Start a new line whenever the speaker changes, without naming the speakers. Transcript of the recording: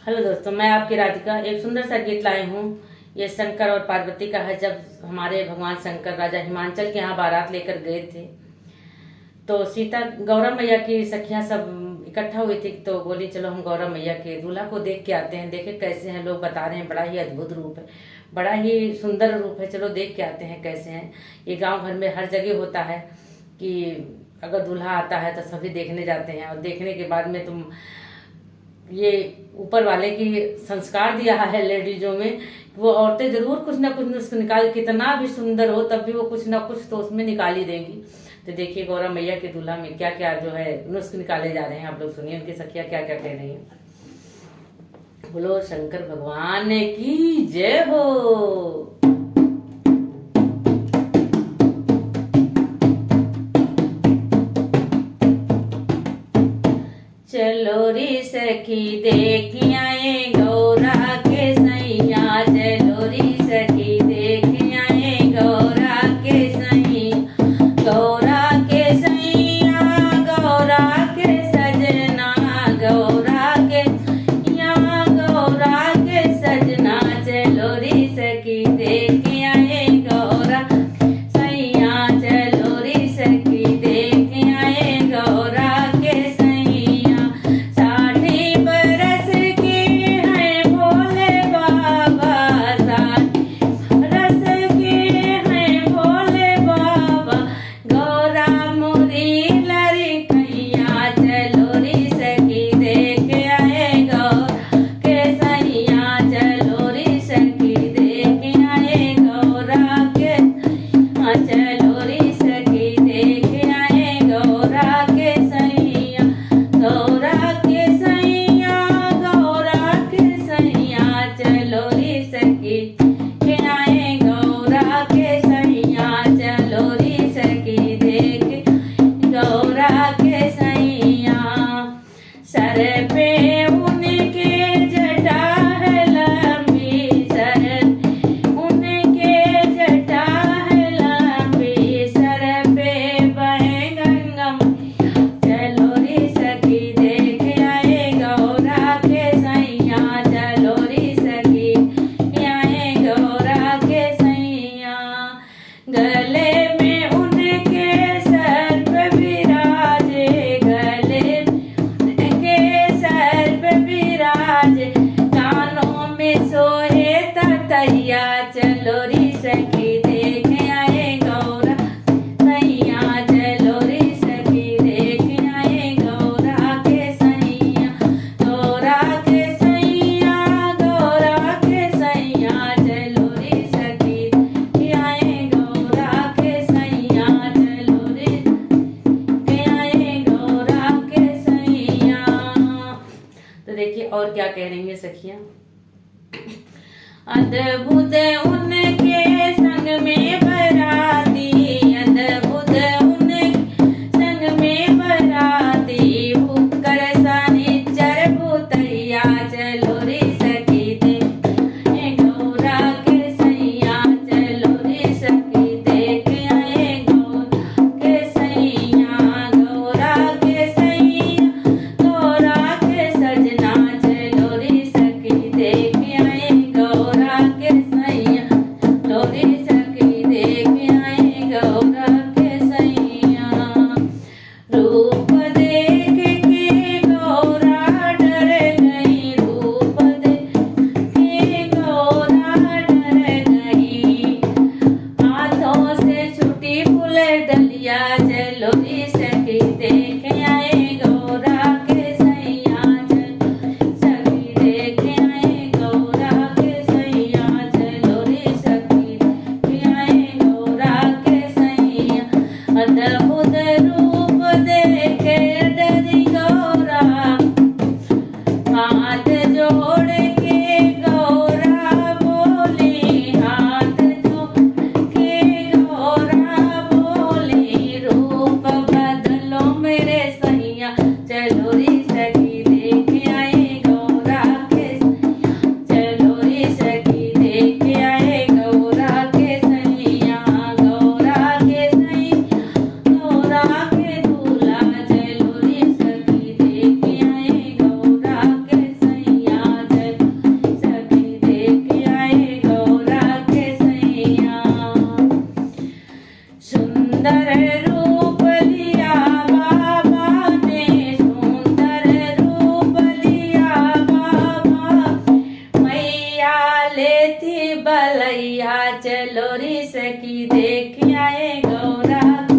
Hello दोस्तों, मैं आपकी राधिका एक सुंदर सा गीत लाई हूँ। ये शंकर और पार्वती का है। जब हमारे भगवान शंकर राजा हिमांचल के यहाँ बारात लेकर गए थे तो सीता गौरव मैया की सखियां सब इकट्ठा हुई थी, तो बोली चलो हम गौरव मैया के दूल्हा को देख के आते हैं, देखे कैसे हैं। लोग बता रहे हैं बड़ा ही अद्भुत रूप है, बड़ा ही सुंदर रूप है, चलो देख के आते हैं कैसे हैं। ये गांव भर में हर जगह होता है कि अगर दूल्हा आता है तो सभी देखने जाते हैं, और देखने के बाद में तुम ये ऊपर वाले की संस्कार दिया है लेडीजों में, वो औरतें जरूर कुछ ना कुछ नुस्ख निकाल, कितना भी सुंदर हो तब भी वो कुछ ना कुछ तो उसमें निकाल ही देंगी। तो देखिए गौरव मैया के दूल्हा में क्या क्या जो है नुस्ख निकाले जा रहे हैं, आप लोग सुनिए उनकी सखियां क्या क्या कह रही हैं। बोलो शंकर भगवान की जय हो। चलो री सखी देख आए गौरा के सैया, चलो री सखी देख आए गौरा के सैया, गौरा के सैया, गौरा के सजना, गौरा के यहाँ गौरा के सजना, चलो री सखी देख आए गौरा सैया, चलो री सखी देख आए गौरा के चलो री सखी देख आए गौरा सैया, चलो री सखी देख आए गौरा के सैया, गौरा के सैया, गौरा के सैया, चलो री सखी देख आए गौरा के सैया, चलो री देख आए गौरा के सैया। तो देखिए और क्या कह रही है सखियां। अद्भुत उनके संग में बराती, अद्भुत उनके संग में बराती, भूकर सनिचर भूतैया, चलो री सखी देख गौरा के सैया, चलो री सखी देख आए गौरा के सैया, गौरा के सैया, गौरा के सजना, चलो री सखी देख आए गौरा के सैया, लोरी सखी देख आए गौरा के सैया। रूप देख के गौरा डर गई, रूप देख के गौरा डर गई, हाथों से छुटी फूल डलिया, चलो री सखी देख आए गौरा के सैया, सखी देख आए गौरा के सैया, चलो री सखी देख आए गौरा के सैया। अद्भुत रूप देखे डरी गौरा, हाथ जोड़ के गौरा बोली, हाथ जोड़ के गौरा बोली, रूप बदलो मेरे सैया, चलो री सखी देख आए गौरा के सैया, चलो री सखी देख आए गौरा के सैया, गौरा के सैया, गौरा के दूल्हा, चलो री सखी देख आए गौरा के सैया। सकी देख आए गौरा